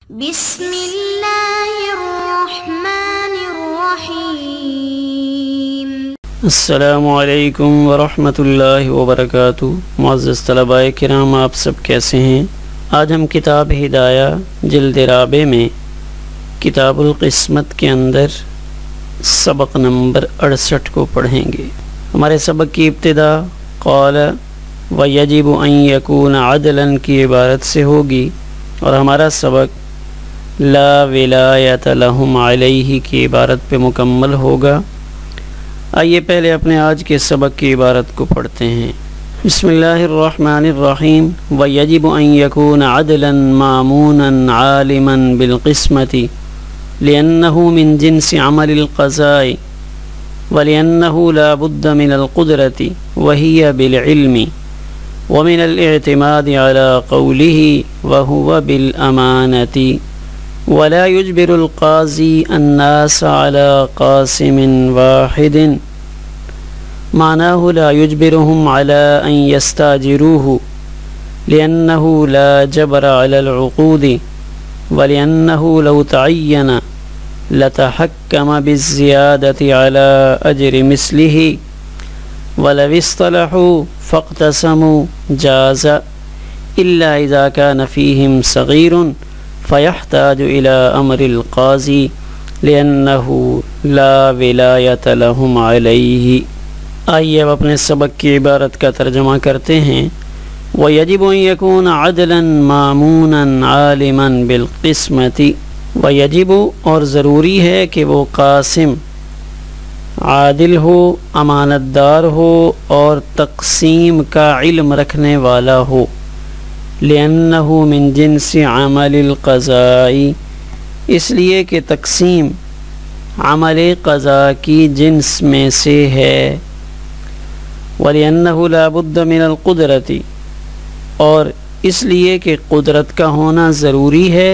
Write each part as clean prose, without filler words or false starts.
بسم اللہ الرحمن الرحیم۔ السلام علیکم ورحمۃ اللہ وبرکاتہ۔ معزز طلباء کرام، آپ سب کیسے ہیں؟ آج ہم کتاب ہدایہ جلد رابع میں کتاب القسمت کے اندر سبق نمبر 68 کو پڑھیں گے۔ ہمارے سبق کی ابتدا قال وَيَجِبُ أَن يَكُونَ عَدْلًا کی عبارت سے ہوگی، اور ہمارا سبق لا ولایت لہم علیہ کی عبارت پہ مکمل ہوگا۔ آئیے پہلے اپنے آج کے سبق کی عبارت کو پڑھتے ہیں۔ بسم اللہ الرحمن الرحیم۔ وَيَجِبُ أَن يَكُونَ عَدْلًا مَامُونًا عَالِمًا بِالْقِسْمَةِ لِأَنَّهُ مِنْ جِنْسِ عَمَلِ الْقَضَاءِ وَلِأَنَّهُ لَا بُدَّ مِنَ الْقُدْرَةِ وَهِيَ بِالْعِلْمِ ومن الاعتماد على قوله وهو بالأمانة ولا يجبر القاضي الناس على قاسم واحد معناه لا يجبرهم على أن يستاجروه لأنه لا جبر على العقود ولأنه لو تعين لتحكم بالزيادة على أجر مثله ولو اصطلحوا فاقتسموا جاز إلا إذا كان فيهم صغير فيحتاج إلى أمر القاضي لأنه لا ولاية لهم عليه۔ آئیے اب اپنے سبق کی عبارت کا ترجمہ کرتے ہیں۔ وَيَجِبُ أَن يَكُونَ عَدْلًا مَامُونًا عَالِمًا بِالْقِسْمَةِ، وَيَجِبُ اور ضروری ہے کہ وہ قاسم عادل ہو، امانت دار ہو اور تقسیم کا علم رکھنے والا ہو۔ لِأَنَّهُ مِن جِنْسِ عَمَلِ الْقَضَاءِ، اس لیے کہ تقسیم عمل قضاء کی جنس میں سے ہے۔ وَلِأَنَّهُ لَا بُدَّ مِنَ الْقُدْرَةِ، اور اس لیے کہ قدرت کا ہونا ضروری ہے،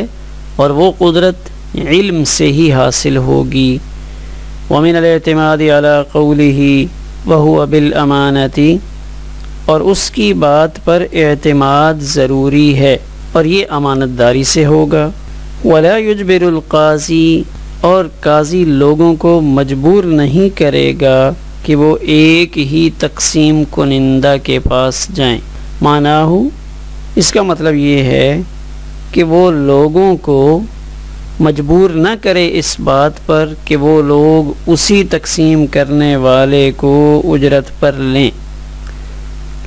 اور وہ قدرت علم سے ہی حاصل ہوگی۔ ومن الاعتماد على قوله وهو بالامانة، اور اس کی بات پر اعتماد ضروری ہے اور یہ امانت داری سے ہوگا۔ ولا يجبر القاضی، اور قاضی لوگوں کو مجبور نہیں کرے گا کہ وہ ایک ہی تقسیم کنندہ کے پاس جائیں۔ معناہ، اس کا مطلب یہ ہے کہ وہ لوگوں کو مجبور نہ کرے اس بات پر کہ وہ لوگ اسی تقسیم کرنے والے کو اجرت پر لیں۔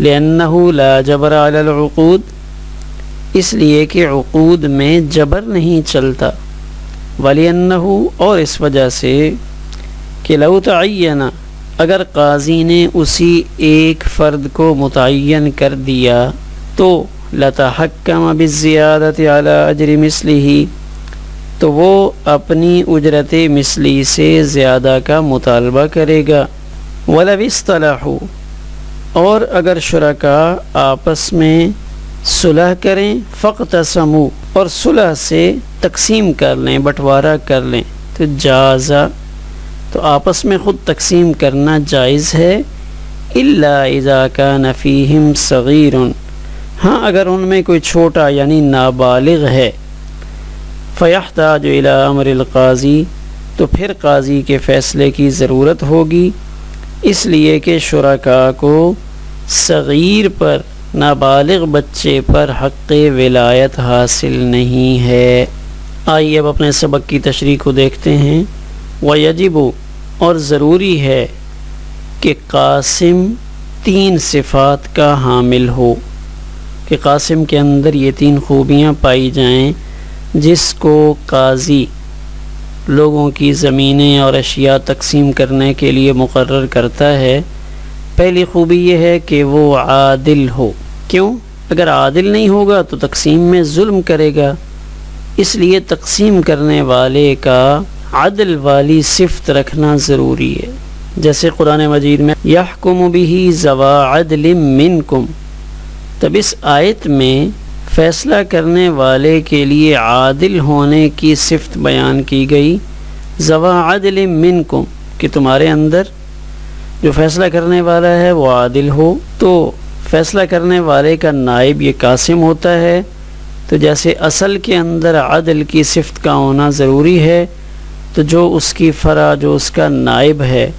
لِأَنَّهُ لَا جَبْرَ عَلَى الْعُقُودِ، اس لیے کہ عقود میں جبر نہیں چلتا۔ وَلِأَنَّهُ، اور اس وجہ سے کہ لو تعین، اگر قاضی نے اسی ایک فرد کو متعین کر دیا تو لَتَحَكَّمَ بِالزِّيَادَةِ عَلَى أَجْرِ مِثْلِهِ، تو وہ اپنی اجرت مثلی سے زیادہ کا مطالبہ کرے گا۔ وَلَوِ اصْطَلَحُوا، اور اگر شرکاء آپس میں صلح کریں، فَاقْتَسَمُوا، اور صلح سے تقسیم کر لیں، بٹوارہ کر لیں، تو جازا، تو آپس میں خود تقسیم کرنا جائز ہے۔ إِلَّا إِذَا كَانَ فِيهِمْ صَغِيرٌ، ہاں اگر ان میں کوئی چھوٹا یعنی نابالغ ہے۔ فَيَحْتَاجُ إِلَىٰ أَمْرِ الْقَاضِي، تو پھر قاضی کے فیصلے کی ضرورت ہوگی، اس لیے کہ شرکاء کو صغیر پر، نابالغ بچے پر حق ولایت حاصل نہیں ہے۔ آئیے اب اپنے سبق کی تشریح کو دیکھتے ہیں۔ وَيَجِبُ، اور ضروری ہے کہ قاسم 3 صفات کا حامل ہو، کہ قاسم کے اندر یہ 3 خوبیاں پائی جائیں جس کو قاضی لوگوں کی زمینیں اور اشیاء تقسیم کرنے کے لیے مقرر کرتا ہے۔ پہلی خوبی یہ ہے کہ وہ عادل ہو۔ کیوں؟ اگر عادل نہیں ہوگا تو تقسیم میں ظلم کرے گا، اس لیے تقسیم کرنے والے کا عدل والی صفت رکھنا ضروری ہے۔ جیسے قرآن مجید میں یحکم بہ ذوی عدل منکم، تب اس آیت میں فیصلہ کرنے والے کے لیے عادل ہونے کی صفت بیان کی گئی، ذوی عدل منکم، کہ تمہارے اندر جو فیصلہ کرنے والا ہے وہ عادل ہو۔ تو فیصلہ کرنے والے کا نائب یہ قاسم ہوتا ہے، تو جیسے اصل کے اندر عدل کی صفت کا ہونا ضروری ہے، تو جو اس کی فرع، جو اس کا نائب ہے،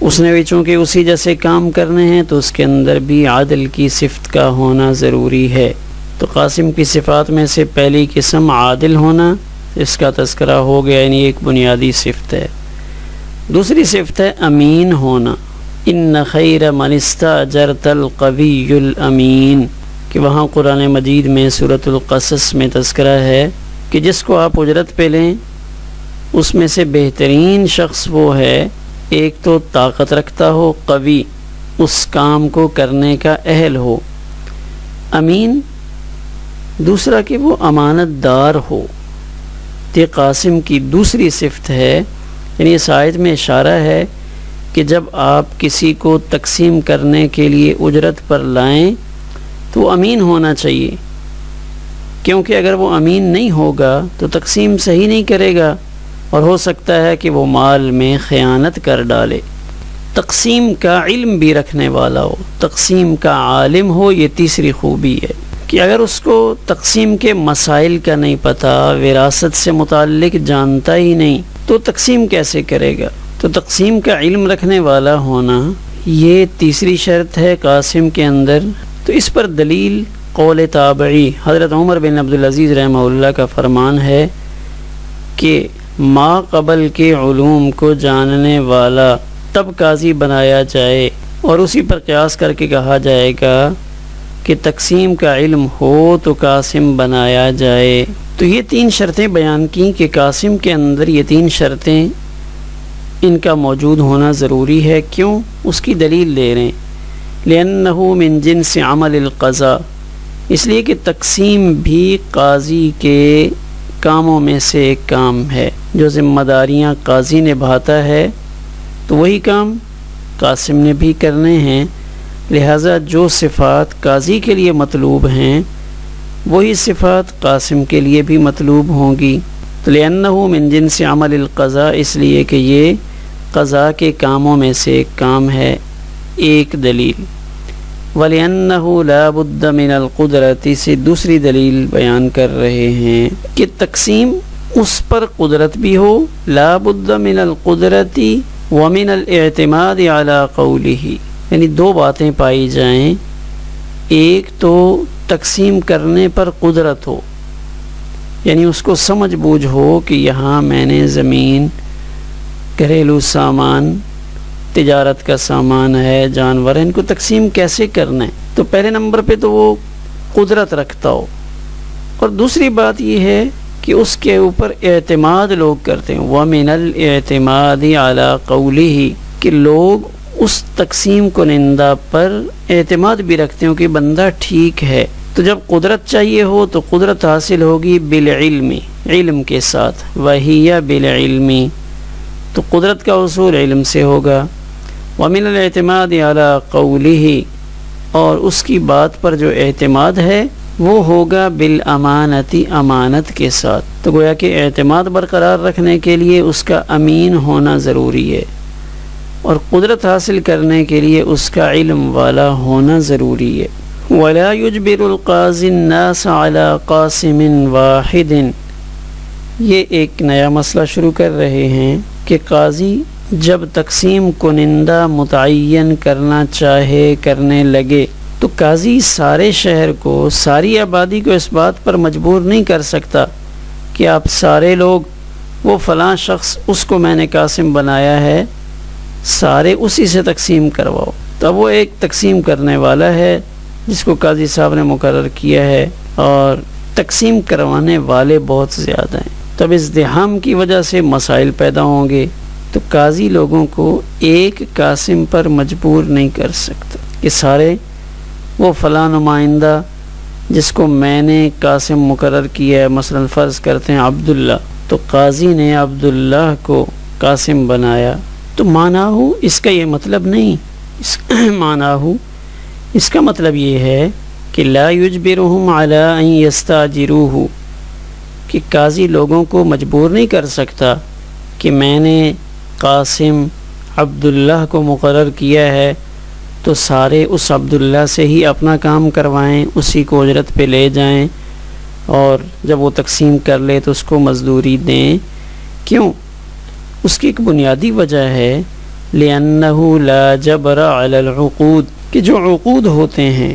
اس نے بھی چونکہ اسی جیسے کام کرنے ہیں تو اس کے اندر بھی عدل کی صفت کا ہونا ضروری ہے۔ تو قاسم کی صفات میں سے پہلی قسم عادل ہونا، اس کا تذکرہ ہو گیا، یعنی ایک بنیادی صفت ہے۔ دوسری صفت ہے امین ہونا، ان خیر من استاجرت القوی الامین، کہ وہاں قرآن مجید میں سورۃ القصص میں تذکرہ ہے کہ جس کو آپ اجرت پہ لیں اس میں سے بہترین شخص وہ ہے ایک تو طاقت رکھتا ہو، قوی، اس کام کو کرنے کا اہل ہو، امین، دوسرا کہ وہ امانت دار ہو۔ یہ قاسم کی دوسری صفت ہے، یعنی اس آیت میں اشارہ ہے کہ جب آپ کسی کو تقسیم کرنے کے لیے اجرت پر لائیں تو وہ امین ہونا چاہیے، کیونکہ اگر وہ امین نہیں ہوگا تو تقسیم صحیح نہیں کرے گا اور ہو سکتا ہے کہ وہ مال میں خیانت کر ڈالے۔ تقسیم کا علم بھی رکھنے والا ہو، تقسیم کا عالم ہو، یہ تیسری خوبی ہے کہ اگر اس کو تقسیم کے مسائل کا نہیں پتہ، وراثت سے متعلق جانتا ہی نہیں، تو تقسیم کیسے کرے گا؟ تو تقسیم کا علم رکھنے والا ہونا یہ تیسری شرط ہے قاسم کے اندر۔ تو اس پر دلیل قول تابعی حضرت عمر بن عبدالعزیز رحمہ اللہ کا فرمان ہے کہ ما قبل کے علوم کو جاننے والا تب قاضی بنایا جائے، اور اسی پر قیاس کر کے کہا جائے گا کہ تقسیم کا علم ہو تو قاسم بنایا جائے۔ تو یہ تین شرطیں بیان کی کہ قاسم کے اندر یہ تین شرطیں ان کا موجود ہونا ضروری ہے۔ کیوں؟ اس کی دلیل دے رہے ہیں، لِأَنَّهُ مِن جِنْسِ عَمَلِ الْقَضَاء، اس لیے کہ تقسیم بھی قاضی کے کاموں میں سے ایک کام ہے، جو ذمہ داریاں قاضی نبھاتا ہے تو وہی کام قاسم نے بھی کرنے ہیں، لہٰذا جو صفات قاضی کے لیے مطلوب ہیں وہی صفات قاسم کے لیے بھی مطلوب ہوں گی۔ تو لِأَنَّهُ مِن جِنْسِ عَمَلِ الْقَضَاء، اس لیے کہ یہ قضاء کے کاموں میں سے ایک کام ہے، ایک دلیل۔ وَلِأَنَّهُ لَا بُدَّ مِنَ الْقُدْرَةِ، سے دوسری دلیل بیان کر رہے ہیں کہ تقسیم اس پر قدرت بھی ہو، لَا بُدَّ مِنَ الْقُدْرَةِ وَمِنَ الْاِعْتِمَادِ عَلَىٰ قَوْلِهِ، یعنی دو باتیں پائی جائیں، ایک تو تقسیم کرنے پر قدرت ہو، یعنی اس کو سمجھ بوجھ ہو کہ یہاں میں نے زمین، گھریلو سامان، تجارت کا سامان ہے، جانور ہیں، ان کو تقسیم کیسے کرنا ہے، تو پہلے نمبر پہ تو وہ قدرت رکھتا ہو، اور دوسری بات یہ ہے کہ اس کے اوپر اعتماد لوگ کرتے ہیں، وَمِنَ الْاِعْتِمَادِ عَلَىٰ قَوْلِهِ، کہ لوگ اس تقسیم کنندہ پر اعتماد بھی رکھتے ہیں کہ بندہ ٹھیک ہے۔ تو جب قدرت چاہیے ہو تو قدرت حاصل ہوگی بالعلم، علم کے ساتھ، وَهِيَ بِالْعِلْمِ، تو قدرت کا حصول علم سے ہوگا۔ وَمِنَ الْاعْتِمَادِ عَلَىٰ قَوْلِهِ، اور اس کی بات پر جو اعتماد ہے وہ ہوگا بالامانتی، امانت کے ساتھ۔ تو گویا کہ اعتماد برقرار رکھنے کے لیے اس کا امین ہونا ضروری ہے، اور قدرت حاصل کرنے کے لیے اس کا علم والا ہونا ضروری ہے۔ وَلَا يُجْبِرُ الْقَاضِي النَّاسَ عَلَىٰ قَاسِمٍ وَاحِدٍ، یہ ایک نیا مسئلہ شروع کر رہے ہیں کہ قاضی جب تقسیم کنندہ متعین کرنا چاہے، کرنے لگے، تو قاضی سارے شہر کو، ساری آبادی کو اس بات پر مجبور نہیں کر سکتا کہ آپ سارے لوگ وہ فلاں شخص، اس کو میں نے قاسم بنایا ہے، سارے اسی سے تقسیم کرواؤ۔ تب وہ ایک تقسیم کرنے والا ہے جس کو قاضی صاحب نے مقرر کیا ہے، اور تقسیم کروانے والے بہت زیادہ ہیں، تب ازدحام کی وجہ سے مسائل پیدا ہوں گے۔ تو قاضی لوگوں کو ایک قاسم پر مجبور نہیں کر سکتا کہ سارے وہ فلاں نمائندہ جس کو میں نے قاسم مقرر کیا ہے، مثلا فرض کرتے ہیں عبداللہ، تو قاضی نے عبداللہ کو قاسم بنایا، تو مانا ہو اس کا یہ مطلب نہیں، مانا ہو اس کا مطلب یہ ہے کہ لا یجبرہم علی ان یستاجروہ، کہ قاضی لوگوں کو مجبور نہیں کر سکتا کہ میں نے قاسم عبداللہ کو مقرر کیا ہے تو سارے اس عبداللہ سے ہی اپنا کام کروائیں، اسی کو اجرت پہ لے جائیں، اور جب وہ تقسیم کر لے تو اس کو مزدوری دیں. کیوں؟ اس کی ایک بنیادی وجہ ہے لِأَنَّهُ لَا جَبْرَ عَلَى الْعُقُودِ کہ جو عقود ہوتے ہیں،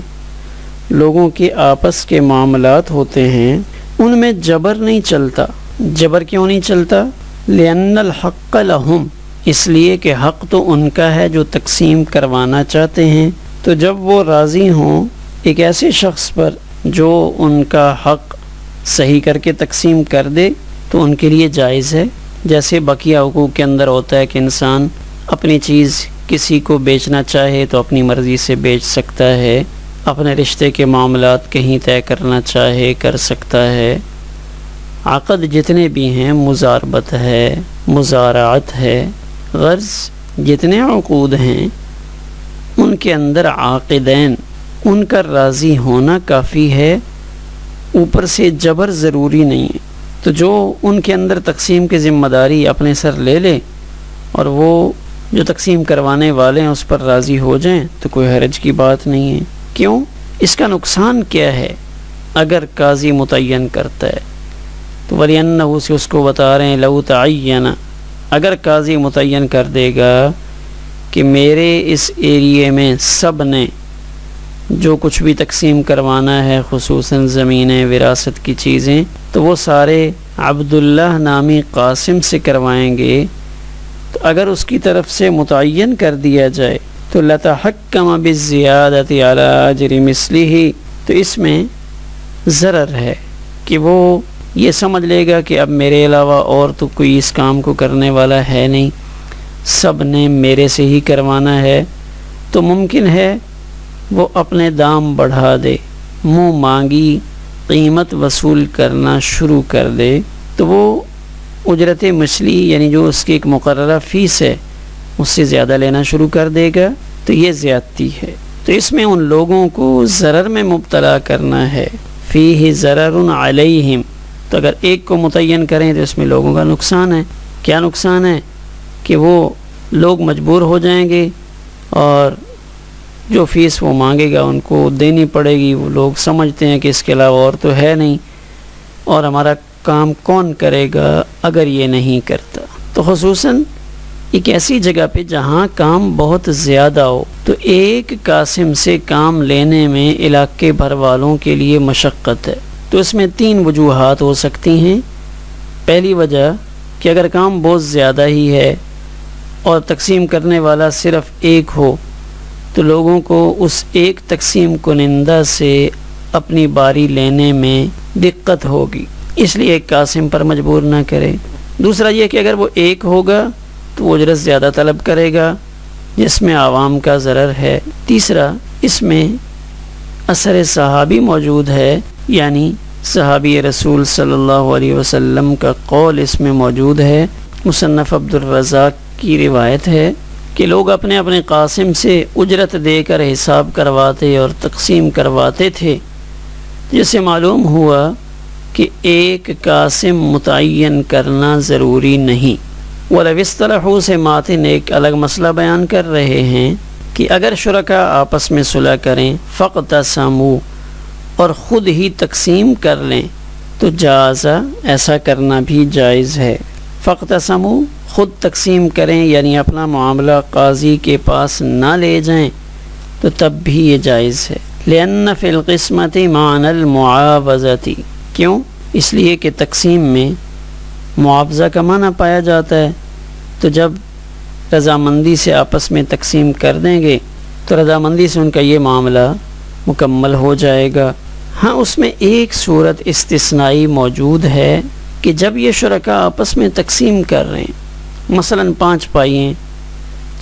لوگوں کے آپس کے معاملات ہوتے ہیں، ان میں جبر نہیں چلتا. جبر کیوں نہیں چلتا؟ لِأَنَّ الْحَقَّ لَهُمْ اس لیے کہ حق تو ان کا ہے جو تقسیم کروانا چاہتے ہیں. تو جب وہ راضی ہوں ایک ایسے شخص پر جو ان کا حق صحیح کر کے تقسیم کر دے تو ان کے لیے جائز ہے. جیسے بقیہ حقوق کے اندر ہوتا ہے کہ انسان اپنی چیز کسی کو بیچنا چاہے تو اپنی مرضی سے بیچ سکتا ہے، اپنے رشتے کے معاملات کہیں طے کرنا چاہے کر سکتا ہے. عقد جتنے بھی ہیں، مزاربت ہے، مزارعت ہے، غرض جتنے عقود ہیں ان کے اندر عاقدین ان کا راضی ہونا کافی ہے، اوپر سے جبر ضروری نہیں ہے. تو جو ان کے اندر تقسیم کی ذمہ داری اپنے سر لے لے اور وہ جو تقسیم کروانے والے ہیں اس پر راضی ہو جائیں تو کوئی حرج کی بات نہیں ہے. کیوں؟ اس کا نقصان کیا ہے اگر قاضی متعین کرتا ہے؟ تو وَلِأَنَّهُ سے اس کو بتا رہے ہیں لَوْ تَعَيَّنَ اگر قاضی متعین کر دے گا کہ میرے اس ایریے میں سب نے جو کچھ بھی تقسیم کروانا ہے، خصوصاً زمینیں، وراثت کی چیزیں، تو وہ سارے عبداللہ نامی قاسم سے کروائیں گے. تو اگر اس کی طرف سے متعین کر دیا جائے تو لَتَحَكَّمَ بِالزِّيَادَةِ عَلَىٰ أَجْرِ مِثْلِهِ تو اس میں ضرر ہے کہ وہ یہ سمجھ لے گا کہ اب میرے علاوہ اور تو کوئی اس کام کو کرنے والا ہے نہیں، سب نے میرے سے ہی کروانا ہے. تو ممکن ہے وہ اپنے دام بڑھا دے، منہ مانگی قیمت وصول کرنا شروع کر دے. تو وہ اجرت مثلی یعنی جو اس کی ایک مقررہ فیس ہے اس سے زیادہ لینا شروع کر دے گا. تو یہ زیادتی ہے. تو اس میں ان لوگوں کو ضرر میں مبتلا کرنا ہے. فیہ ضرر علیہم تو اگر ایک کو متعین کریں تو اس میں لوگوں کا نقصان ہے. کیا نقصان ہے؟ کہ وہ لوگ مجبور ہو جائیں گے اور جو فیس وہ مانگے گا ان کو دینی پڑے گی. وہ لوگ سمجھتے ہیں کہ اس کے علاوہ اور تو ہے نہیں اور ہمارا کام کون کرے گا اگر یہ نہیں کرتا. تو خصوصاً ایک ایسی جگہ پہ جہاں کام بہت زیادہ ہو تو ایک قاسم سے کام لینے میں علاقے بھر والوں کے لیے مشقت ہے. تو اس میں 3 وجوہات ہو سکتی ہیں. پہلی وجہ کہ اگر کام بہت زیادہ ہی ہے اور تقسیم کرنے والا صرف ایک ہو تو لوگوں کو اس ایک تقسیم کنندہ سے اپنی باری لینے میں دقت ہوگی، اس لیے ایک قاسم پر مجبور نہ کرے. دوسرا یہ کہ اگر وہ ایک ہوگا تو وہ اجرت زیادہ طلب کرے گا جس میں عوام کا ضرر ہے. تیسرا اس میں اثر صحابی موجود ہے، یعنی صحابی رسول صلی اللہ علیہ وسلم کا قول اس میں موجود ہے. مصنف عبد الرزاق کی روایت ہے کہ لوگ اپنے اپنے قاسم سے اجرت دے کر حساب کرواتے اور تقسیم کرواتے تھے، جس سے معلوم ہوا کہ ایک قاسم متعین کرنا ضروری نہیں. وَلَوِ اصْطَلَحُوا سے ماتن ایک الگ مسئلہ بیان کر رہے ہیں کہ اگر شرکاء آپس میں صلح کریں فَاقْتَسَمُوا اور خود ہی تقسیم کر لیں تو جازہ ایسا کرنا بھی جائز ہے. فَاقْتَسَمُوا خود تقسیم کریں یعنی اپنا معاملہ قاضی کے پاس نہ لے جائیں تو تب بھی یہ جائز ہے. لِأَنَّ فِي الْقِسْمَةِ مَعْنَى الْمُعَاوَضَةِ کیوں؟ اس لیے کہ تقسیم میں معاوضہ کا معنی پایا جاتا ہے. تو جب رضامندی سے آپس میں تقسیم کر دیں گے تو رضامندی سے ان کا یہ معاملہ مکمل ہو جائے گا. ہاں اس میں ایک صورت استثنائی موجود ہے کہ جب یہ شرکاء آپس میں تقسیم کر رہے ہیں، مثلاً 5 پائیں،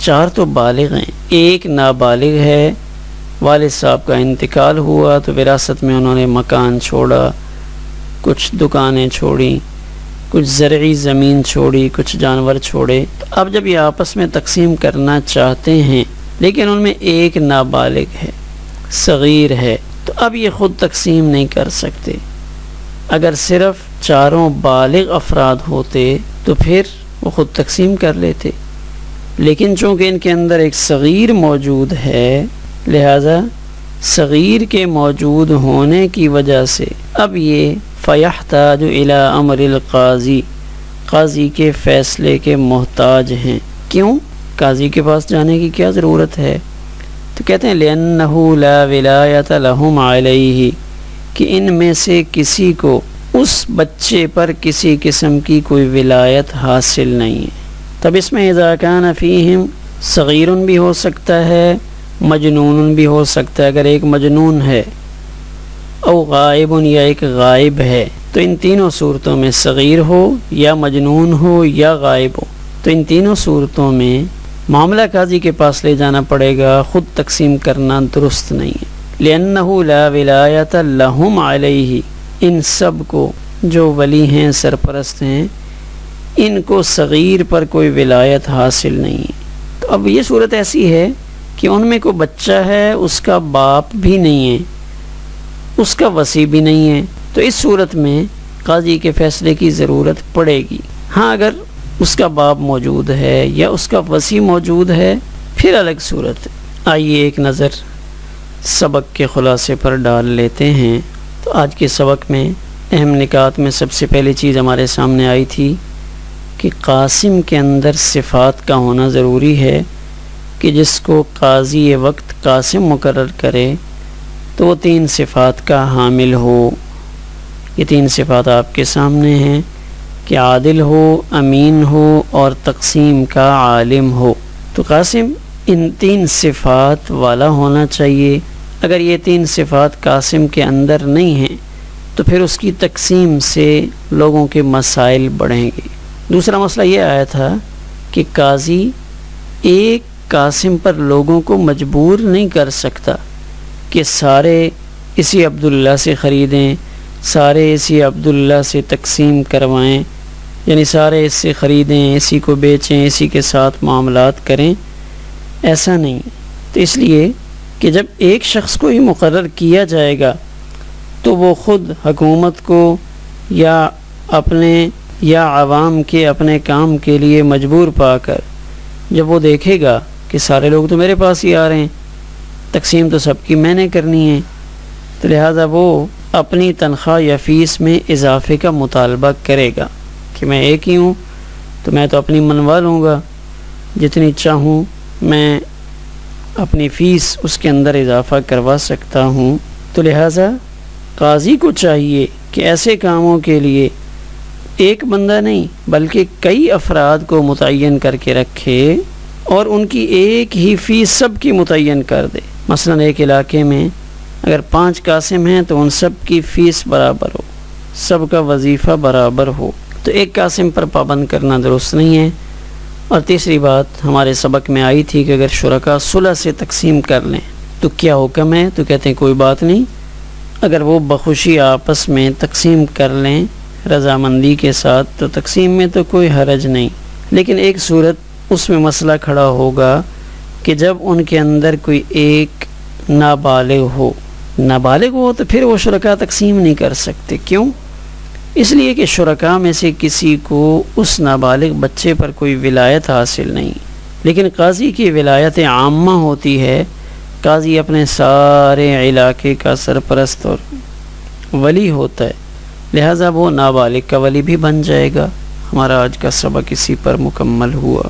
4 تو بالغ ہیں، ایک نابالغ ہے، والد صاحب کا انتقال ہوا تو وراثت میں انہوں نے مکان چھوڑا، کچھ دکانیں چھوڑی، کچھ زرعی زمین چھوڑی، کچھ جانور چھوڑے. تو اب جب یہ آپس میں تقسیم کرنا چاہتے ہیں لیکن ان میں ایک نابالغ ہے، صغیر ہے، تو اب یہ خود تقسیم نہیں کر سکتے. اگر صرف 4 بالغ افراد ہوتے تو پھر وہ خود تقسیم کر لیتے، لیکن چونکہ ان کے اندر ایک صغیر موجود ہے لہذا صغیر کے موجود ہونے کی وجہ سے اب یہ فیحتاج الی امر القاضی، قاضی کے فیصلے کے محتاج ہیں۔ کیوں؟ قاضی کے پاس جانے کی کیا ضرورت ہے؟ تو کہتے ہیں لِأَنَّهُ لَا وِلَایَةَ لَهُمْ عَلَيْهِ، کہ ان میں سے کسی کو اس بچے پر کسی قسم کی کوئی ولایت حاصل نہیں ہے۔ تب اس میں اذا کان فیہم صغیر بھی ہو سکتا ہے، مجنون بھی ہو سکتا ہے۔ اگر ایک مجنون ہے او غائب یا ایک غائب ہے، تو ان تینوں صورتوں میں صغیر ہو یا مجنون ہو یا غائب ہو، تو ان تینوں صورتوں میں معاملہ قاضی کے پاس لے جانا پڑے گا، خود تقسیم کرنا درست نہیں ہے۔ لِأَنَّهُ لَا وِلَایَةَ لَهُمْ عَلَيْهِ، ان سب کو جو ولی ہیں، سرپرست ہیں، ان کو صغیر پر کوئی ولایت حاصل نہیں ہے۔ تو اب یہ صورت ایسی ہے کہ ان میں کوئی بچہ ہے، اس کا باپ بھی نہیں ہے، اس کا وصی بھی نہیں ہے، تو اس صورت میں قاضی کے فیصلے کی ضرورت پڑے گی۔ ہاں اگر اس کا باپ موجود ہے یا اس کا وصی موجود ہے پھر الگ صورت ہے۔ آئیے ایک نظر سبق کے خلاصے پر ڈال لیتے ہیں۔ تو آج کے سبق میں اہم نکات میں سب سے پہلی چیز ہمارے سامنے آئی تھی کہ قاسم کے اندر صفات کا ہونا ضروری ہے، کہ جس کو قاضی وقت قاسم مقرر کرے تو وہ 3 صفات کا حامل ہو۔ یہ 3 صفات آپ کے سامنے ہیں کہ عادل ہو، امین ہو اور تقسیم کا عالم ہو۔ تو قاسم ان 3 صفات والا ہونا چاہیے۔ اگر یہ 3 صفات قاسم کے اندر نہیں ہیں تو پھر اس کی تقسیم سے لوگوں کے مسائل بڑھیں گے۔ دوسرا مسئلہ یہ آیا تھا کہ قاضی ایک قاسم پر لوگوں کو مجبور نہیں کر سکتا کہ سارے اسی عبداللہ سے خریدیں، سارے اسی عبداللہ سے تقسیم کروائیں، یعنی سارے اس سے خریدیں، اسی کو بیچیں، اسی کے ساتھ معاملات کریں، ایسا نہیں۔ تو اس لیے کہ جب ایک شخص کو ہی مقرر کیا جائے گا تو وہ خود حکومت کو یا اپنے یا عوام کے اپنے کام کے لیے مجبور پا کر جب وہ دیکھے گا کہ سارے لوگ تو میرے پاس ہی آ رہے ہیں، تقسیم تو سب کی میں نے کرنی ہے، تو لہٰذا وہ اپنی تنخواہ یا فیس میں اضافے کا مطالبہ کرے گا کہ میں ایک ہی ہوں تو میں تو اپنی منوا لوں گا، جتنی چاہوں میں اپنی فیس اس کے اندر اضافہ کروا سکتا ہوں۔ تو لہٰذا قاضی کو چاہیے کہ ایسے کاموں کے لیے ایک بندہ نہیں بلکہ کئی افراد کو متعین کر کے رکھے اور ان کی ایک ہی فیس سب کی متعین کر دے۔ مثلا ایک علاقے میں اگر 5 قاسم ہیں تو ان سب کی فیس برابر ہو، سب کا وظیفہ برابر ہو، تو ایک قاسم پر پابند کرنا درست نہیں ہے۔ اور تیسری بات ہمارے سبق میں آئی تھی کہ اگر شرکاء صلح سے تقسیم کر لیں تو کیا حکم ہے؟ تو کہتے ہیں کوئی بات نہیں، اگر وہ بخوشی آپس میں تقسیم کر لیں رضامندی کے ساتھ تو تقسیم میں تو کوئی حرج نہیں، لیکن ایک صورت اس میں مسئلہ کھڑا ہوگا کہ جب ان کے اندر کوئی ایک نابالغ ہو تو پھر وہ شرکاء تقسیم نہیں کر سکتے۔ کیوں؟ اس لیے کہ شرکاء میں سے کسی کو اس نابالغ بچے پر کوئی ولایت حاصل نہیں، لیکن قاضی کی ولایت عامہ ہوتی ہے۔ قاضی اپنے سارے علاقے کا سرپرست اور ولی ہوتا ہے، لہٰذا وہ نابالغ کا ولی بھی بن جائے گا۔ ہمارا آج کا سبق اسی پر مکمل ہوا۔